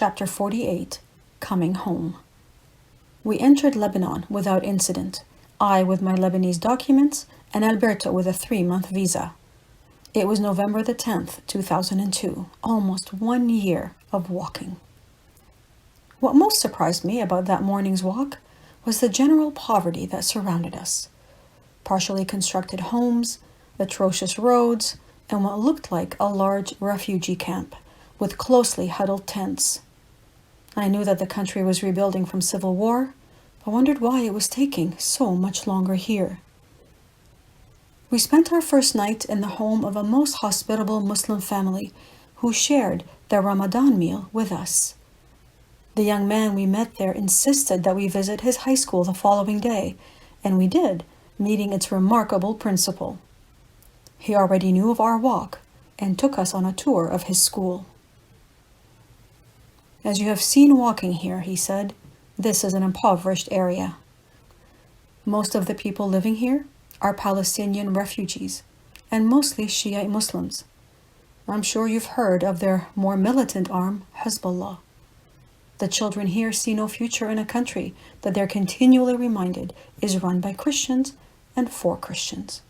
Chapter 48, Coming Home. We entered Lebanon without incident, I with my Lebanese documents and Alberto with a 3-month visa. It was November the 10th, 2002, almost 1 year of walking. What most surprised me about that morning's walk was the general poverty that surrounded us. Partially constructed homes, atrocious roads, and what looked like a large refugee camp with closely huddled tents. I knew that the country was rebuilding from civil war, but wondered why it was taking so much longer here. We spent our first night in the home of a most hospitable Muslim family who shared their Ramadan meal with us. The young man we met there insisted that we visit his high school the following day, and we did, meeting its remarkable principal. He already knew of our walk and took us on a tour of his school. As you have seen walking here, he said, this is an impoverished area. Most of the people living here are Palestinian refugees, and mostly Shiite Muslims. I'm sure you've heard of their more militant arm, Hezbollah. The children here see no future in a country that they're continually reminded is run by Christians and for Christians.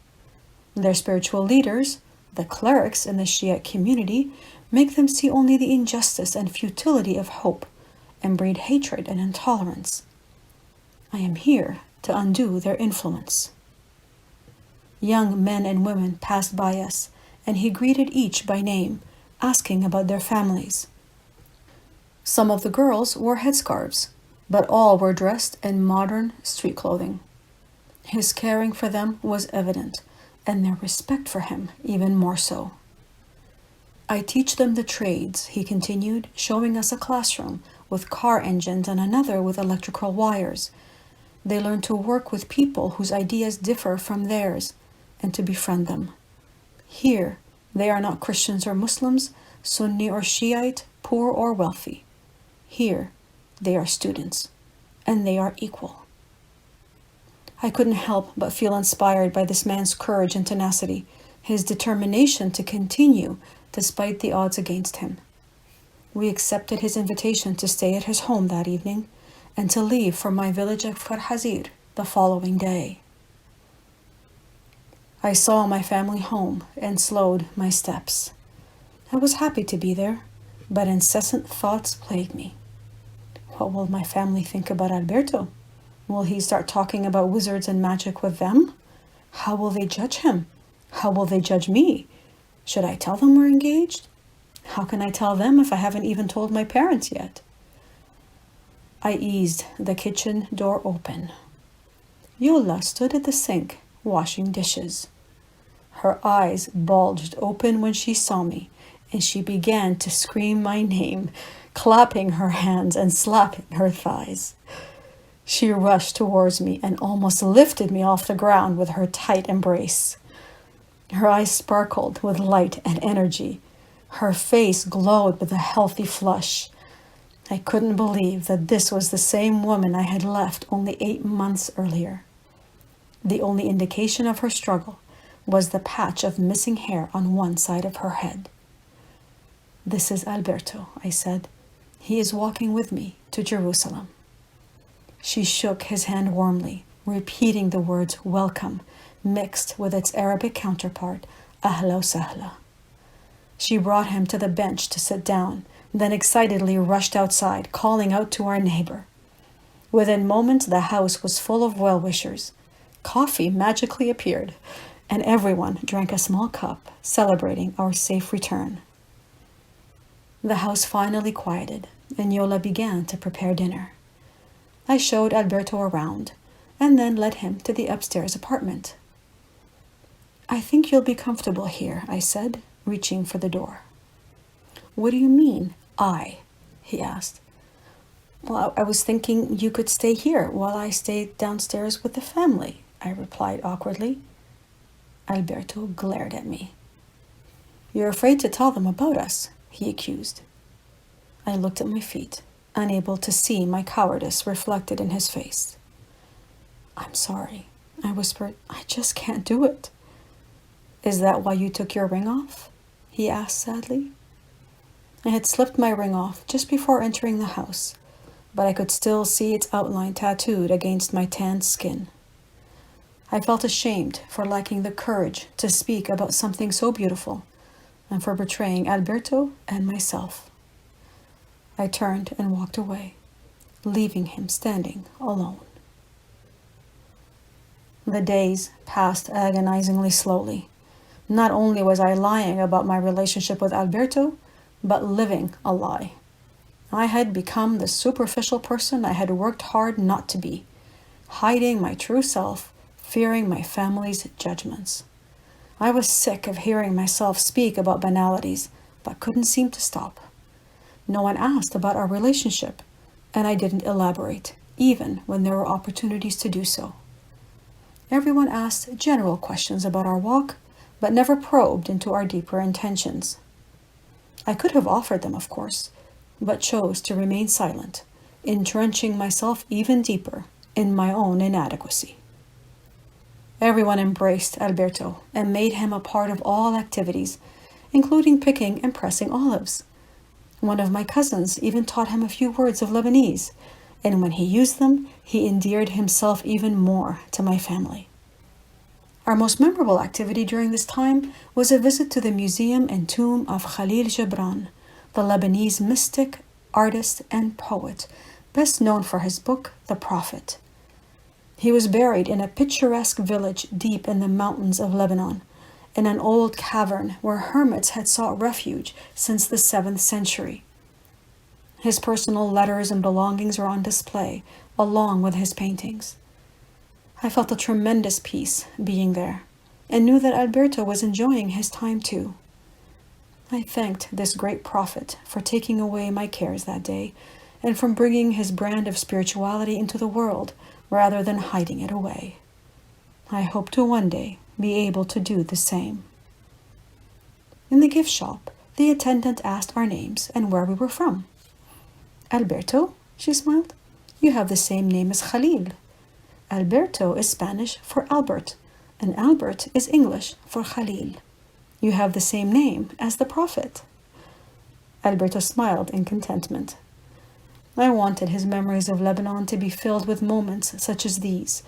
Their spiritual leaders, the clerics in the Shiite community, make them see only the injustice and futility of hope and breed hatred and intolerance. I am here to undo their influence. Young men and women passed by us, and he greeted each by name, asking about their families. Some of the girls wore headscarves, but all were dressed in modern street clothing. His caring for them was evident, and their respect for him even more so. I teach them the trades, he continued, showing us a classroom with car engines and another with electrical wires. They learn to work with people whose ideas differ from theirs and to befriend them. Here, they are not Christians or Muslims, Sunni or Shiite, poor or wealthy. Here, they are students, and they are equal. I couldn't help but feel inspired by this man's courage and tenacity, his determination to continue despite the odds against him. We accepted his invitation to stay at his home that evening and to leave for my village of Hazir the following day. I saw my family home and slowed my steps. I was happy to be there, but incessant thoughts plagued me. What will my family think about Alberto? Will he start talking about wizards and magic with them? How will they judge him? How will they judge me? Should I tell them we're engaged? How can I tell them if I haven't even told my parents yet? I eased the kitchen door open. Yola stood at the sink, washing dishes. Her eyes bulged open when she saw me, and she began to scream my name, clapping her hands and slapping her thighs. She rushed towards me and almost lifted me off the ground with her tight embrace. Her eyes sparkled with light and energy. Her face glowed with a healthy flush. I couldn't believe that this was the same woman I had left only 8 months earlier. The only indication of her struggle was the patch of missing hair on one side of her head. This is Alberto, I said. He is walking with me to Jerusalem. She shook his hand warmly, repeating the words welcome, mixed with its Arabic counterpart, ahla wa sahla. She brought him to the bench to sit down, then excitedly rushed outside, calling out to our neighbor. Within moments, the house was full of well-wishers. Coffee magically appeared, and everyone drank a small cup, celebrating our safe return. The house finally quieted, and Yola began to prepare dinner. I showed Alberto around, and then led him to the upstairs apartment. I think you'll be comfortable here, I said, reaching for the door. What do you mean, I? He asked. Well, I was thinking you could stay here while I stayed downstairs with the family, I replied awkwardly. Alberto glared at me. You're afraid to tell them about us, he accused. I looked at my feet, unable to see my cowardice reflected in his face. I'm sorry, I whispered. I just can't do it. Is that why you took your ring off? He asked sadly. I had slipped my ring off just before entering the house, but I could still see its outline tattooed against my tanned skin. I felt ashamed for lacking the courage to speak about something so beautiful and for betraying Alberto and myself. I turned and walked away, leaving him standing alone. The days passed agonizingly slowly. Not only was I lying about my relationship with Alberto, but living a lie. I had become the superficial person I had worked hard not to be, hiding my true self, fearing my family's judgments. I was sick of hearing myself speak about banalities, but couldn't seem to stop. No one asked about our relationship, and I didn't elaborate, even when there were opportunities to do so. Everyone asked general questions about our walk, but never probed into our deeper intentions. I could have offered them, of course, but chose to remain silent, entrenching myself even deeper in my own inadequacy. Everyone embraced Alberto and made him a part of all activities, including picking and pressing olives. One of my cousins even taught him a few words of Lebanese, and when he used them, he endeared himself even more to my family. Our most memorable activity during this time was a visit to the museum and tomb of Khalil Gibran, the Lebanese mystic, artist, and poet, best known for his book, The Prophet. He was buried in a picturesque village deep in the mountains of Lebanon, in an old cavern where hermits had sought refuge since the 7th century. His personal letters and belongings were on display, along with his paintings. I felt a tremendous peace being there, and knew that Alberto was enjoying his time too. I thanked this great prophet for taking away my cares that day, and from bringing his brand of spirituality into the world rather than hiding it away. I hope to one day be able to do the same. In the gift shop, the attendant asked our names and where we were from. Alberto, she smiled. You have the same name as Khalil. Alberto is Spanish for Albert, and Albert is English for Khalil. You have the same name as the prophet. Alberto smiled in contentment. I wanted his memories of Lebanon to be filled with moments such as these,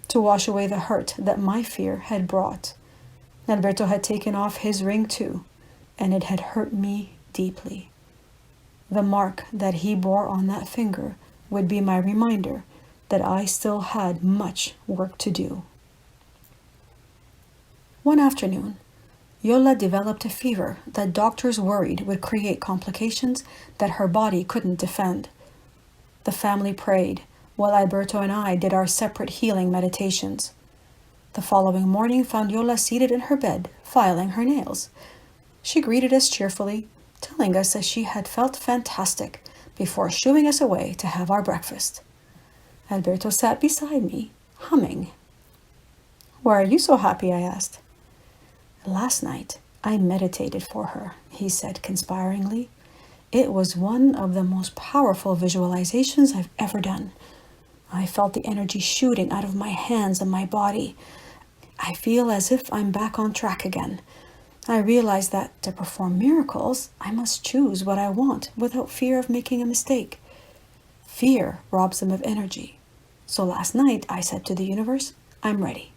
to wash away the hurt that my fear had brought. Alberto had taken off his ring too, and it had hurt me deeply. The mark that he bore on that finger would be my reminder that I still had much work to do. One afternoon, Yola developed a fever that doctors worried would create complications that her body couldn't defend. The family prayed, while Alberto and I did our separate healing meditations. The following morning found Yola seated in her bed, filing her nails. She greeted us cheerfully, telling us that she had felt fantastic before shooing us away to have our breakfast. Alberto sat beside me, humming. Why are you so happy? I asked. Last night, I meditated for her, he said conspiringly. It was one of the most powerful visualizations I've ever done. I felt the energy shooting out of my hands and my body. I feel as if I'm back on track again. I realized that to perform miracles, I must choose what I want without fear of making a mistake. Fear robs them of energy. So last night, I said to the universe, I'm ready.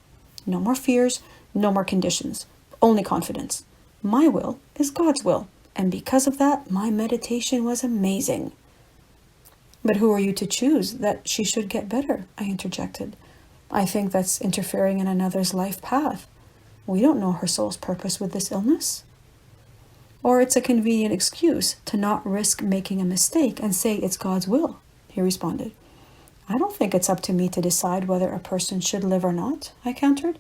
No more fears, no more conditions, only confidence. My will is God's will, and because of that, my meditation was amazing. But who are you to choose that she should get better? I interjected. I think that's interfering in another's life path. We don't know her soul's purpose with this illness. Or it's a convenient excuse to not risk making a mistake and say it's God's will, he responded. I don't think it's up to me to decide whether a person should live or not, I countered.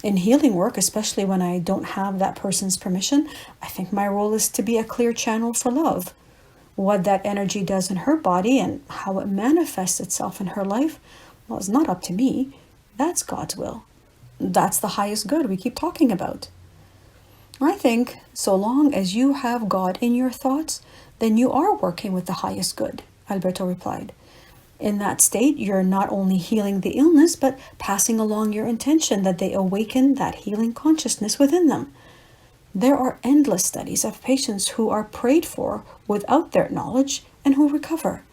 In healing work, especially when I don't have that person's permission, I think my role is to be a clear channel for love. What that energy does in her body and how it manifests itself in her life, well, it's not up to me. That's God's will. That's the highest good we keep talking about. I think so long as you have God in your thoughts, then you are working with the highest good, Alberto replied. In that state, you're not only healing the illness, but passing along your intention that they awaken that healing consciousness within them. There are endless studies of patients who are prayed for without their knowledge and who recover.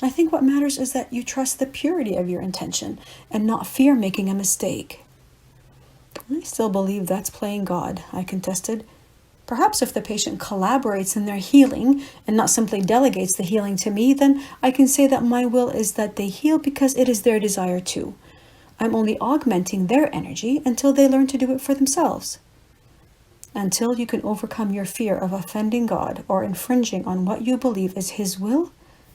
I think what matters is that you trust the purity of your intention and not fear making a mistake. I still believe that's playing God, I contested. Perhaps if the patient collaborates in their healing and not simply delegates the healing to me, then I can say that my will is that they heal because it is their desire to. I'm only augmenting their energy until they learn to do it for themselves. Until you can overcome your fear of offending God or infringing on what you believe is His will,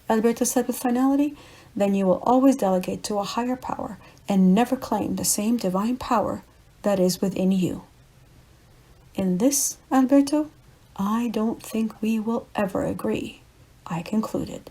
Alberto said with finality, then you will always delegate to a higher power and never claim the same divine power that is within you. In this, Alberto, I don't think we will ever agree, I concluded.